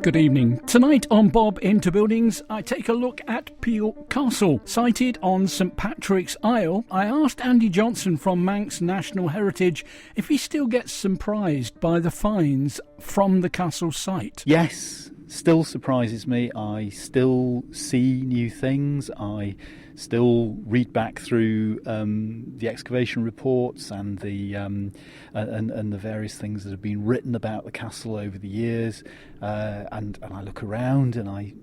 Good evening. Tonight on Bob Into Buildings, I take a look at Peel Castle. Sited on St Patrick's Isle, I asked Andy Johnson from Manx National Heritage if he still gets surprised by the finds from the castle site. Yes, still surprises me. I still see new things. I still read back through the excavation reports and the various things that have been written about the castle over the years, and I look around and I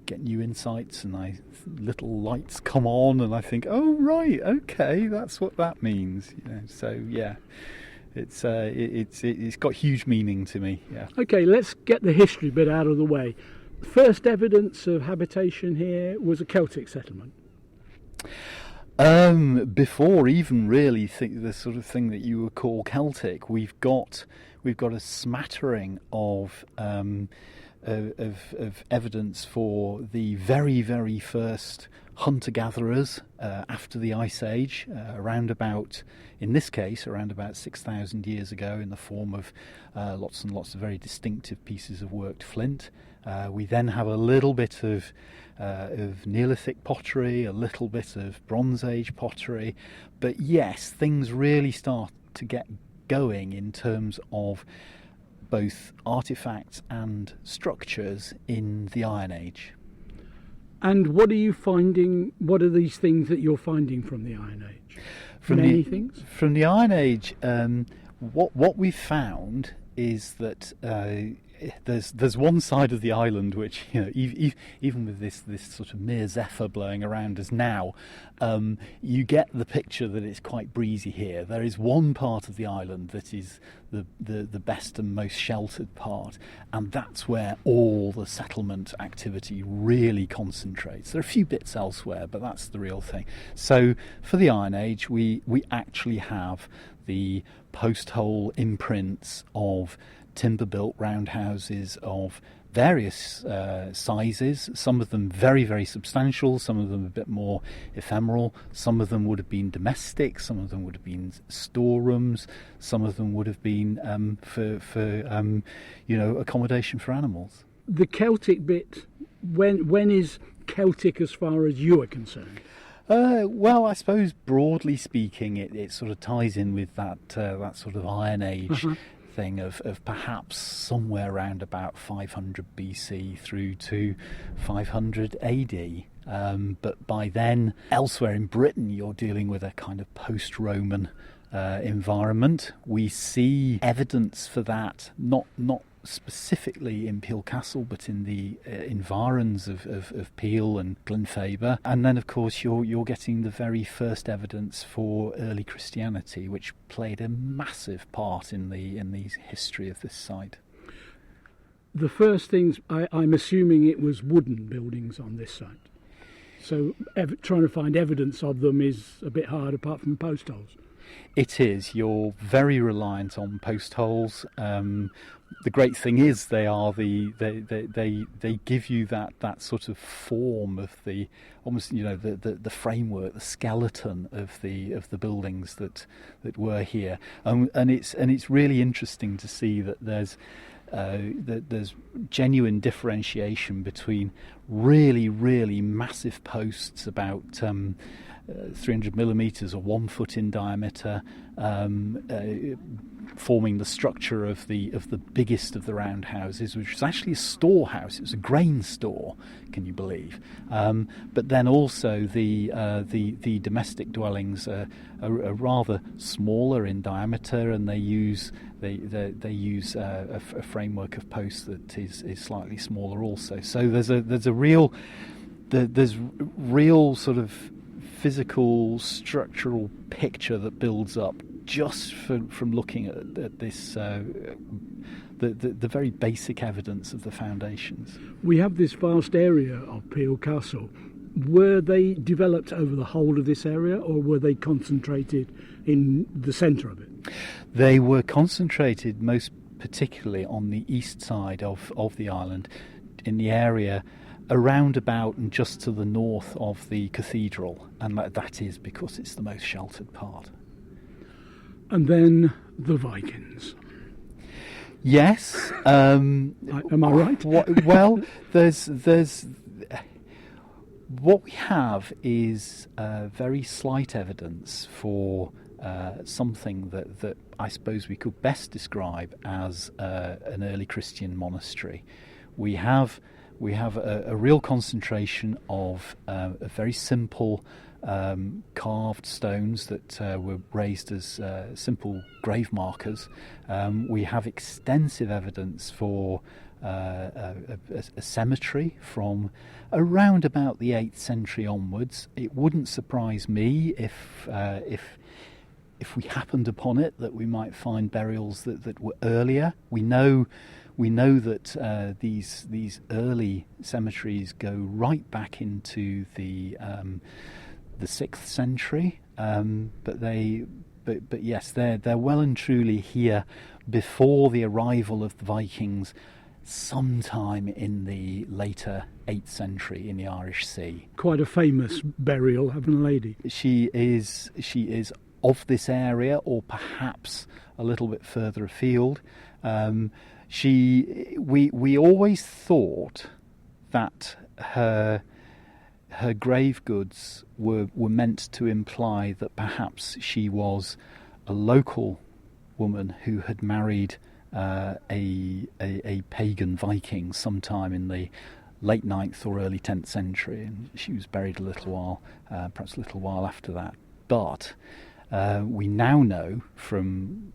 get new insights, and little lights come on, and I think, oh right, okay, that's what that means. So yeah. It's got huge meaning to me. Yeah. Okay, let's get the history bit out of the way. First evidence of habitation here was a Celtic settlement. Before even really the sort of thing that you would call Celtic, we've got a smattering of evidence for the very, very first hunter-gatherers after the Ice Age, around about 6,000 years ago, in the form of lots and lots of very distinctive pieces of worked flint. We then have a little bit of Neolithic pottery, a little bit of Bronze Age pottery, but yes, things really start to get going in terms of both artefacts and structures in the Iron Age. And what are you finding? What are these things that you're finding from the Iron Age? Many things? From the Iron Age, what we've found is that there's one side of the island which, even with this sort of mere zephyr blowing around us now, you get the picture that it's quite breezy here. There is one part of the island that is the best and most sheltered part, and that's where all the settlement activity really concentrates. There are a few bits elsewhere, but that's the real thing. So for the Iron Age, we actually have the post hole imprints of timber-built roundhouses of various sizes, some of them very, very substantial, some of them a bit more ephemeral, some of them would have been domestic, some of them would have been storerooms, some of them would have been for accommodation for animals. The Celtic bit, when is Celtic as far as you are concerned? Well, I suppose broadly speaking, it sort of ties in with that sort of Iron Age thing of perhaps somewhere around about 500 BC through to 500 AD. But by then, elsewhere in Britain, you're dealing with a kind of post-Roman environment. We see evidence for that, not specifically in Peel Castle, but in the environs of Peel and Glenfaber. And then, of course, you're getting the very first evidence for early Christianity, which played a massive part in the history of this site. The first things, I'm assuming it was wooden buildings on this site. So trying to find evidence of them is a bit hard, apart from post holes. It is. You're very reliant on post holes. The great thing is they give you that sort of form of the almost the framework, the skeleton of the buildings that were here, and it's really interesting to see that there's genuine differentiation between really, really massive posts about 300 millimetres or 1 foot in diameter, forming the structure of the biggest of the roundhouses, which was actually a storehouse. It was a grain store, can you believe? But then also the domestic dwellings are rather smaller in diameter, and they use a framework of posts that is slightly smaller also. So there's real sort of physical structural picture that builds up just from looking at this the very basic evidence of the foundations. We have this vast area of Peel Castle. Were they developed over the whole of this area, or were they concentrated in the centre of it? They were concentrated most particularly on the east side of the island, in the area around about and just to the north of the cathedral, and that is because it's the most sheltered part. And then the Vikings. Yes. Am I right? Well, there's what we have is very slight evidence for something that I suppose we could best describe as an early Christian monastery. We have a real concentration of very simple carved stones that were raised as simple grave markers. We have extensive evidence for a cemetery from around about the 8th century onwards. It wouldn't surprise me if we happened upon it that we might find burials that were earlier. We know that these early cemeteries go right back into the 6th century, but yes, they're well and truly here before the arrival of the Vikings, sometime in the later 8th century in the Irish Sea. Quite a famous burial, haven't lady? She is of this area, or perhaps a little bit further afield. We always thought that her grave goods were meant to imply that perhaps she was a local woman who had married a pagan Viking sometime in the late 9th or early 10th century, and she was buried perhaps a little while after that. But we now know from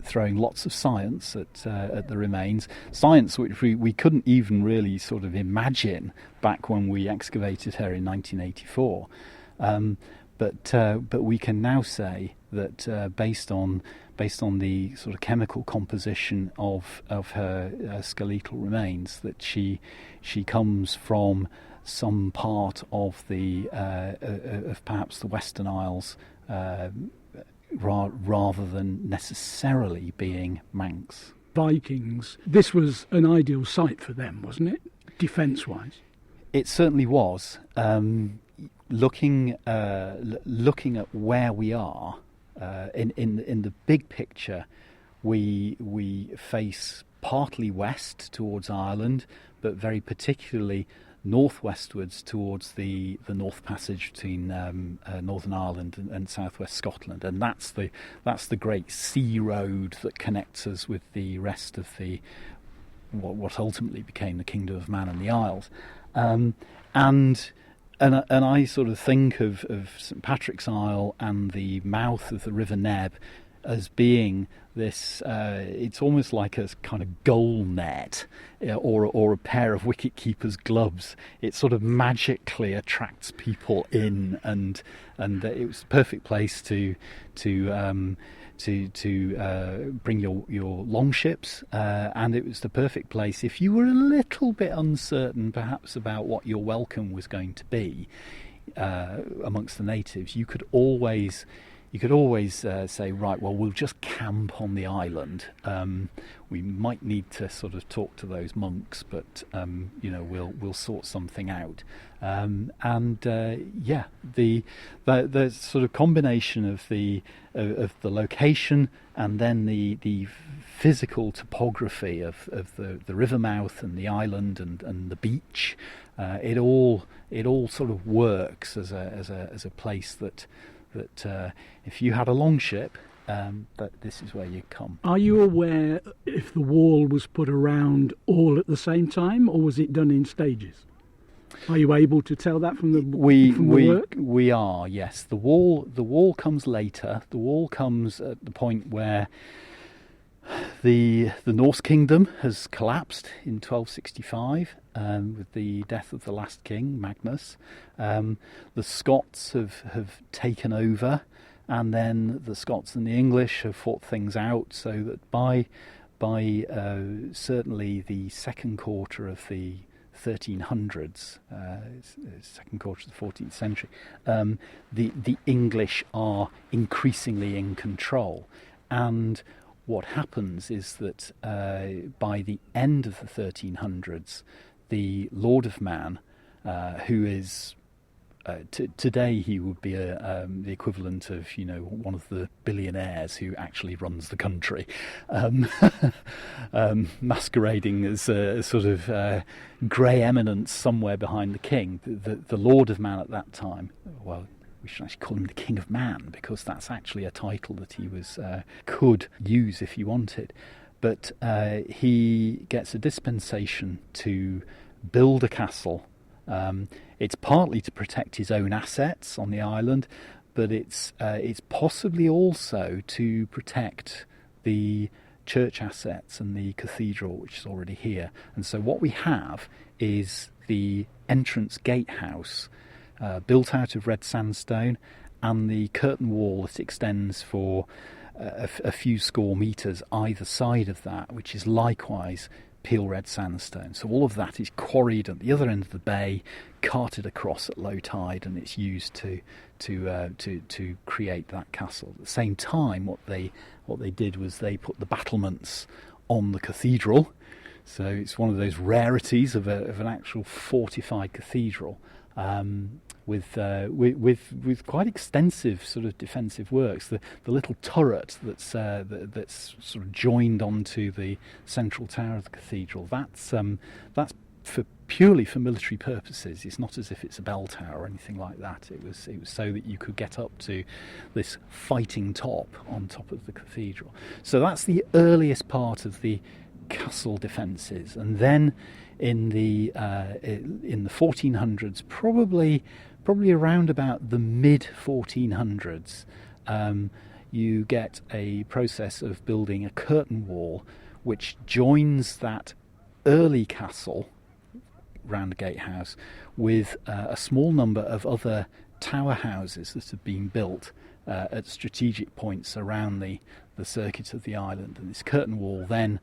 throwing lots of science at the remains, science which we couldn't even really sort of imagine back when we excavated her in 1984. But we can now say that based on the sort of chemical composition of her skeletal remains, that she comes from some part of of perhaps the Western Isles, rather than necessarily being Manx. Vikings, this was an ideal site for them, wasn't it, defence-wise? It certainly was. Looking at where we are in the big picture, we face partly west towards Ireland, but very particularly northwestwards towards the North Passage between Northern Ireland and southwest Scotland, and that's the great sea road that connects us with the rest of what ultimately became the Kingdom of Man and the Isles. And I sort of think of St Patrick's Isle and the mouth of the River Neb as being this, it's almost like a kind of goal net, or a pair of wicket keeper's gloves. It sort of magically attracts people in, and it was the perfect place to bring your longships, and it was the perfect place if you were a little bit uncertain perhaps about what your welcome was going to be amongst the natives. You could always say, right, well, we'll just camp on the island. We might need to sort of talk to those monks, but we'll sort something out. The sort of combination of the location and then the physical topography of the river mouth and the island and the beach, it all sort of works as a place that if you had a longship, that this is where you'd come. Are you aware if the wall was put around all at the same time, or was it done in stages? Are you able to tell that from the work? We are, yes. The wall comes later. The wall comes at the point where the Norse kingdom has collapsed in 1265 with the death of the last king, Magnus. The Scots have taken over, and then the Scots and the English have fought things out, so that by certainly the second quarter of the 1300s, second quarter of the 14th century, the English are increasingly in control. And what happens is that by the end of the 1300s, the Lord of Man, who is today he would be the equivalent of one of the billionaires who actually runs the country, masquerading as a sort of grey eminence somewhere behind the king, the Lord of Man at that time. Well, we should actually call him the King of Man, because that's actually a title that he could use if he wanted. But he gets a dispensation to build a castle. It's partly to protect his own assets on the island, but it's possibly also to protect the church assets and the cathedral, which is already here. And so what we have is the entrance gatehouse, built out of red sandstone, and the curtain wall that extends for a few score metres either side of that, which is likewise peel red sandstone. So all of that is quarried at the other end of the bay, carted across at low tide, and it's used to create that castle. At the same time, what they did was they put the battlements on the cathedral. So it's one of those rarities of an actual fortified cathedral, with quite extensive sort of defensive works. The little turret that's sort of joined onto the central tower of the cathedral. That's purely for military purposes. It's not as if it's a bell tower or anything like that. It was so that you could get up to this fighting top on top of the cathedral. So that's the earliest part of the castle defences, and then in the 1400s, probably around about the mid 1400s, you get a process of building a curtain wall which joins that early castle round the gatehouse with a small number of other tower houses that have been built at strategic points around the circuit of the island. And this curtain wall then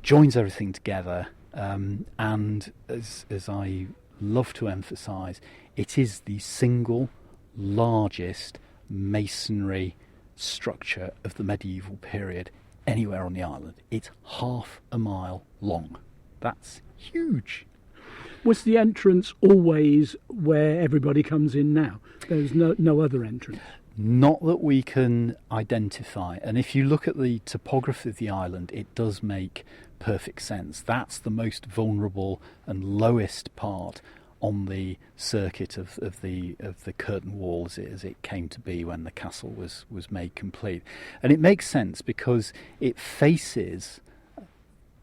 joins everything together, and as I love to emphasise, it is the single largest masonry structure of the medieval period anywhere on the island. It's 1/2 a mile long. That's huge. Was the entrance always where everybody comes in now? There's no other entrance? Not that we can identify. And if you look at the topography of the island, it does make perfect sense. That's the most vulnerable and lowest part on the circuit of the curtain wall as it came to be when the castle was made complete. And it makes sense because it faces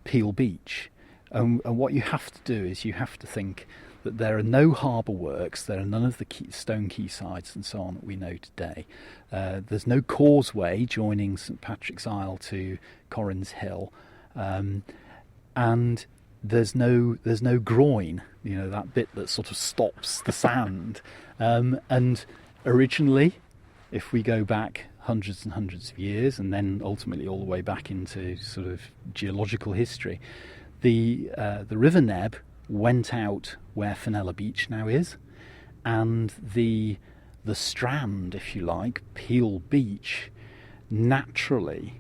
Peel Beach. And what you have to do is you have to think that there are no harbour works, there are none of the stone quaysides and so on that we know today. There's no causeway joining St Patrick's Isle to Corrins Hill, and there's no groin, that bit that sort of stops the sand. And originally, if we go back hundreds and hundreds of years, and then ultimately all the way back into sort of geological history, the River Neb went out where Fenella Beach now is, and the strand, if you like, Peel Beach, naturally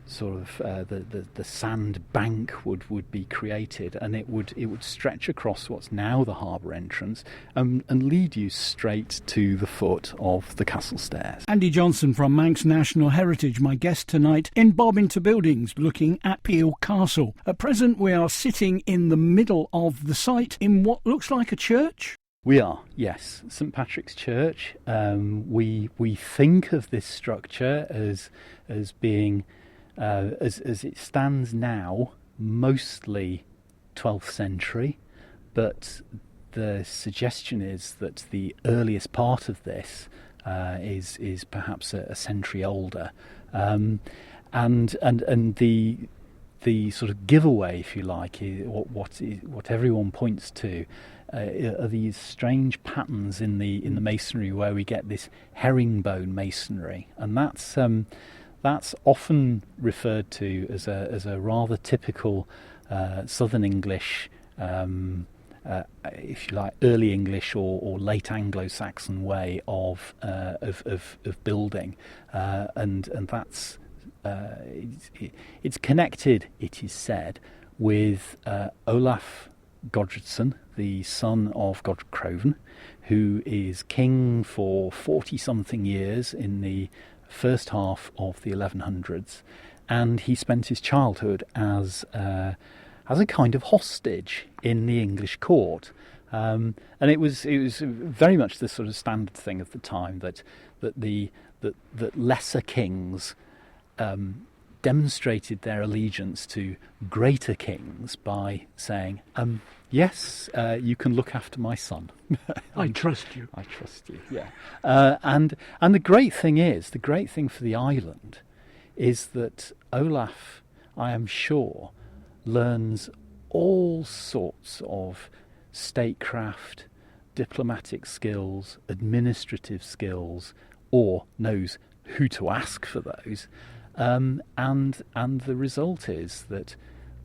sort of the sand bank would be created, and it would stretch across what's now the harbour entrance and lead you straight to the foot of the castle stairs. Andy Johnson from Manx National Heritage, my guest tonight in Bob Into Buildings, looking at Peel Castle. At present we are sitting in the middle of the site in what looks like a church. We are, yes, St Patrick's Church. We think of this structure as being as it stands now, mostly 12th century, but the suggestion is that the earliest part of this is perhaps a century older, and the sort of giveaway, if you like, is what everyone points to. Are these strange patterns in the masonry where we get this herringbone masonry, and that's often referred to as a rather typical Southern English, if you like, early English or late Anglo-Saxon way of building, and that's it's connected, it is said, with Olaf Godredsson, the son of Godric Craven, who is king for 40-something years in the first half of the 1100s, and he spent his childhood as a kind of hostage in the English court. And it was very much the sort of standard thing of the time that lesser kings demonstrated their allegiance to greater kings by saying, yes, you can look after my son. I trust you. I trust you, yeah. And the great thing for the island is that Olaf, I am sure, learns all sorts of statecraft, diplomatic skills, administrative skills, or knows who to ask for those. And the result is that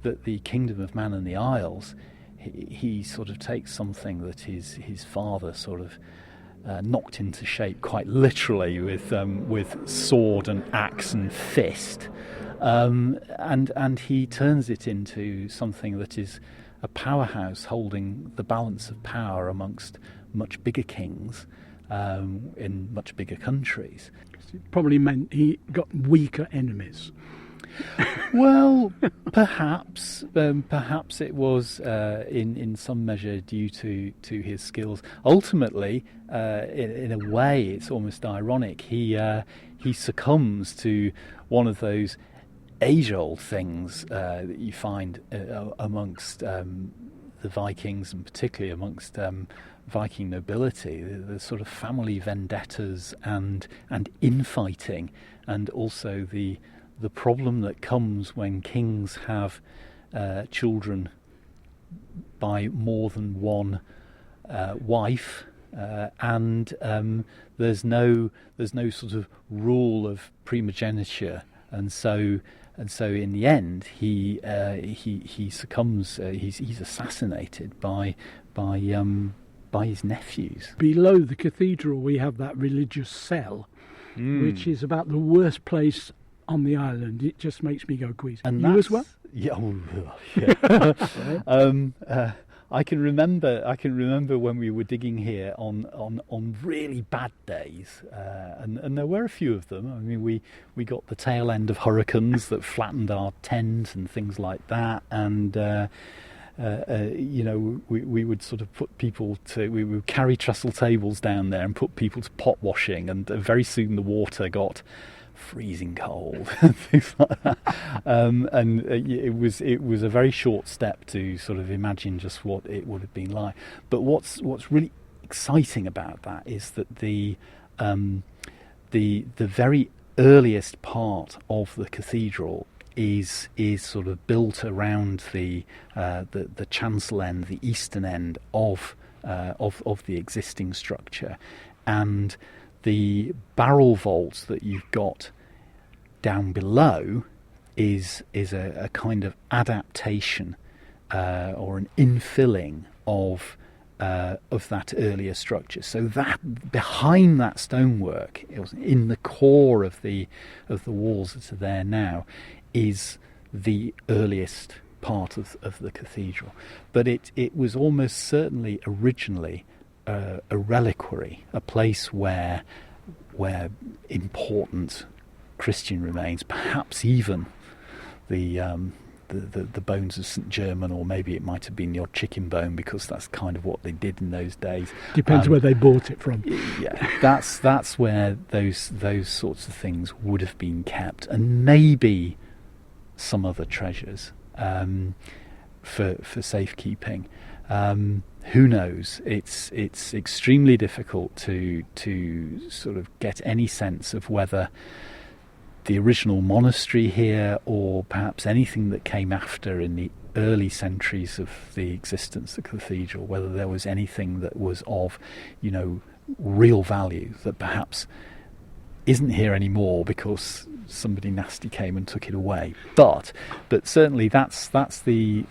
the Kingdom of Man and the Isles, he sort of takes something that his father sort of knocked into shape quite literally with sword and axe and fist, and he turns it into something that is a powerhouse holding the balance of power amongst much bigger kings in much bigger countries. It probably meant he got weaker enemies. Well, perhaps it was in some measure due to his skills. Ultimately, in a way, it's almost ironic. He succumbs to one of those age-old things that you find amongst the Vikings, and particularly amongst Viking nobility, the sort of family vendettas and infighting, and also the problem that comes when kings have children by more than one wife, and there's no sort of rule of primogeniture, and so in the end he succumbs. He's assassinated by his nephews. Below the cathedral, we have that religious cell, which is about the worst place on the island. It just makes me go queasy. And you as well? Yeah. Yeah. I can remember when we were digging here on really bad days, and there were a few of them. I mean, we got the tail end of hurricanes that flattened our tent and things like that, and we would sort of put people we would carry trestle tables down there and put people to pot washing, and very soon the water got freezing cold and things like that. It was a very short step to sort of imagine just what it would have been like. But what's really exciting about that is that the very earliest part of the cathedral is sort of built around the chancel end, the eastern end of the existing structure, and the barrel vaults that you've got down below is a kind of adaptation or an infilling of that earlier structure. So that behind that stonework, it was in the core of the walls that are there now, is the earliest part of the cathedral. But it was almost certainly originally a reliquary, a place where important Christian remains, perhaps even the bones of St. German, or maybe it might have been the odd chicken bone, because that's kind of what they did in those days. Depends where they bought it from. Yeah, that's where those sorts of things would have been kept, and maybe some other treasures for safekeeping. Who knows? It's extremely difficult to sort of get any sense of whether the original monastery here, or perhaps anything that came after in the early centuries of the existence of the cathedral, whether there was anything that was of, real value that perhaps isn't here anymore because somebody nasty came and took it away. But certainly that's the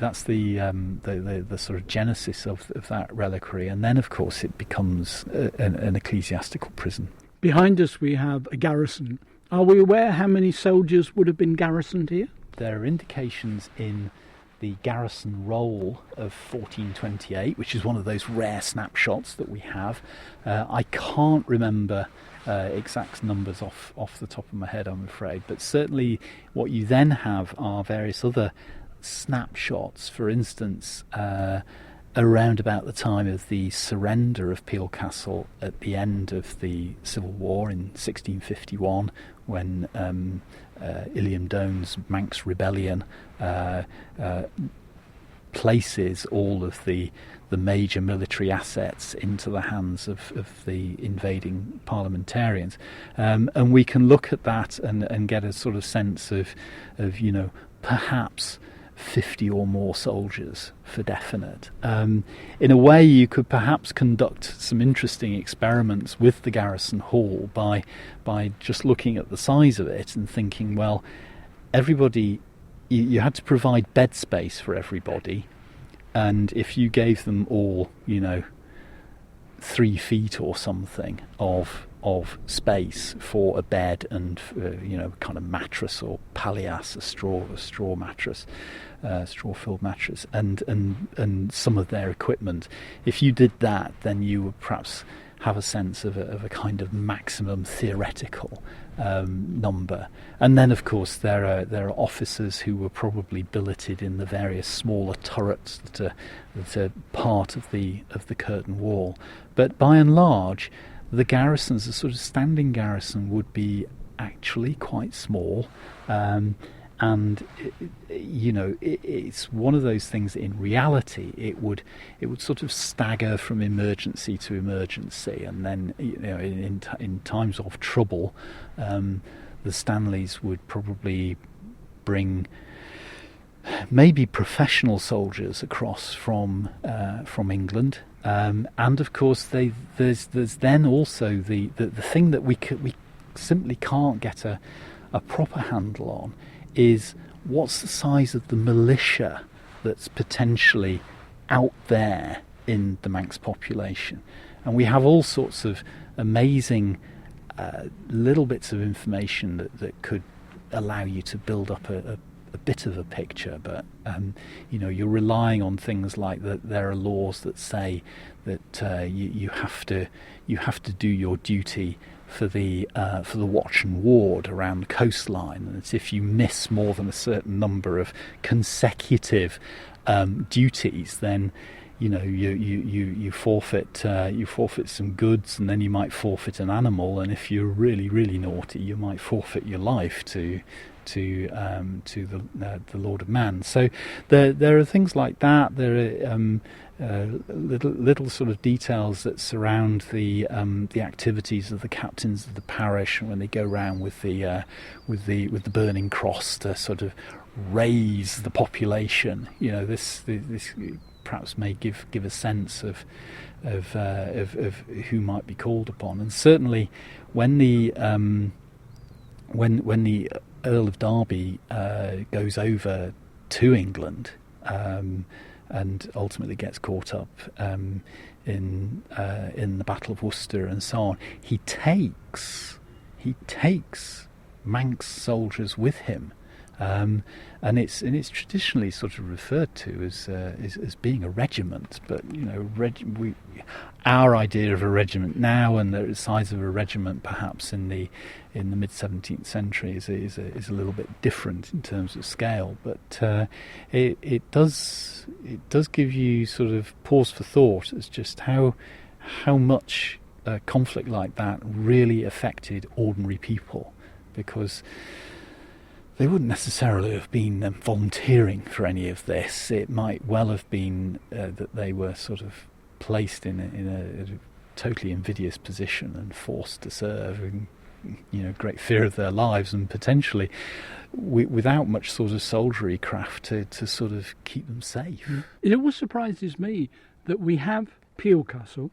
sort of genesis of that reliquary, and then of course it becomes an ecclesiastical prison. Behind us we have a garrison. Are we aware how many soldiers would have been garrisoned here? There are indications in the garrison roll of 1428, which is one of those rare snapshots that we have. I can't remember exact numbers off the top of my head, I'm afraid, but certainly what you then have are various other snapshots. For instance, around about the time of the surrender of Peel Castle at the end of the Civil War in 1651, when Illiam Doane's Manx Rebellion places all of the major military assets into the hands of the invading parliamentarians, and we can look at that and get a sort of sense of perhaps 50 or more soldiers for definite. In a way, you could perhaps conduct some interesting experiments with the garrison hall by just looking at the size of it and thinking, well, everybody, you had to provide bed space for everybody, and if you gave them all 3 feet or something of space for a bed and kind of mattress or palliasse, a straw mattress, straw-filled mattress, and some of their equipment. If you did that, then you would perhaps have a sense of a kind of maximum theoretical number. And then, of course, there are officers who were probably billeted in the various smaller turrets that are part of the curtain wall. But by and large, the garrisons, a sort of standing garrison, would be actually quite small, and it's one of those things that in reality it would sort of stagger from emergency to emergency, and then in times of trouble, the Stanleys would probably bring maybe professional soldiers across from England. And of course, there's then also the thing that we simply can't get a proper handle on is what's the size of the militia that's potentially out there in the Manx population. And we have all sorts of amazing little bits of information that could allow you to build up a bit of a picture, but you're relying on things like that. There are laws that say that you have to do your duty for the watch and ward around the coastline, and that if you miss more than a certain number of consecutive duties, then you forfeit some goods, and then you might forfeit an animal, and if you're really, really naughty, you might forfeit your life to the Lord of Man. So there are things like that. There are little sort of details that surround the activities of the captains of the parish when they go round with the burning cross to sort of raise the population. This perhaps may give a sense of who might be called upon. And certainly when the Earl of Derby goes over to England and ultimately gets caught up in the Battle of Worcester and so on, he takes Manx soldiers with him, and it's traditionally sort of referred to as being a regiment. But our idea of a regiment now and the size of a regiment perhaps in the mid 17th century is a little bit different in terms of scale. But it does give you sort of pause for thought as just how much a conflict like that really affected ordinary people, because they wouldn't necessarily have been volunteering for any of this. It might well have been that they were sort of placed in a totally invidious position and forced to serve in great fear of their lives, and potentially without much sort of soldiery craft to sort of keep them safe. It always surprises me that we have Peel Castle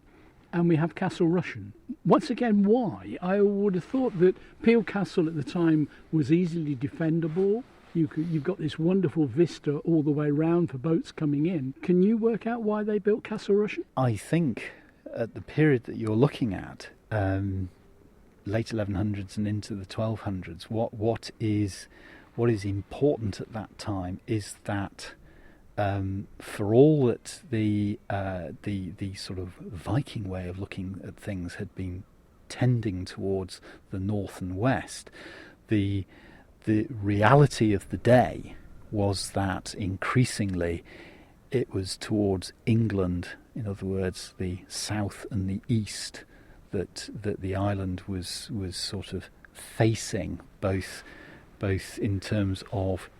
and we have Castle Rushen. Once again, why? I would have thought that Peel Castle at the time was easily defendable. You've got this wonderful vista all the way round for boats coming in. Can you work out why they built Castle Rushen? I think at the period that you're looking at, late 1100s and into the 1200s, what is important at that time is that for all that the sort of Viking way of looking at things had been tending towards the north and west, the reality of the day was that increasingly it was towards England, in other words, the south and the east, that the island was sort of facing, both in terms of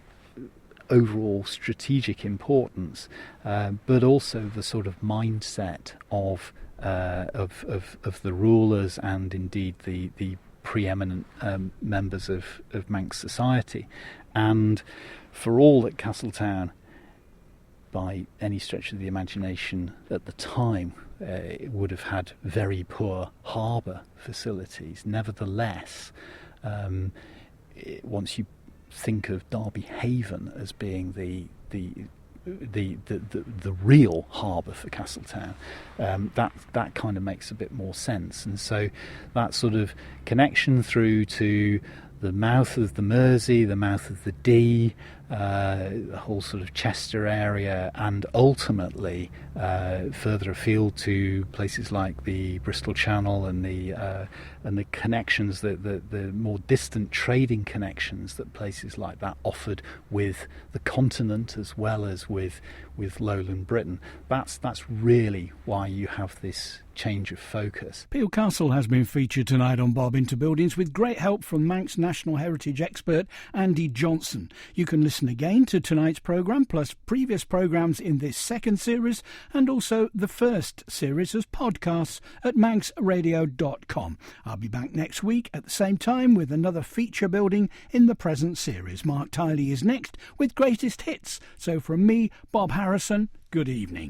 overall strategic importance, but also the sort of mindset of the rulers and indeed the preeminent members of Manx society. And for all that Castletown, by any stretch of the imagination at the time, it would have had very poor harbour facilities, nevertheless, once you think of Derby Haven as being the real harbour for Castletown, that kind of makes a bit more sense. And so that sort of connection through to the mouth of the Mersey, the mouth of the Dee, the whole sort of Chester area, and ultimately further afield to places like the Bristol Channel and the connections, the more distant trading connections that places like that offered with the continent as well as with lowland Britain. That's really why you have this change of focus. Peel Castle has been featured tonight on Bob Into Buildings with great help from Manx National Heritage expert Andy Johnson. You can listen again to tonight's programme plus previous programmes in this second series and also the first series as podcasts at manxradio.com. I'll be back next week at the same time with another feature building in the present series. Mark Tiley is next with Greatest Hits. So from me, Bob Harrison, good evening.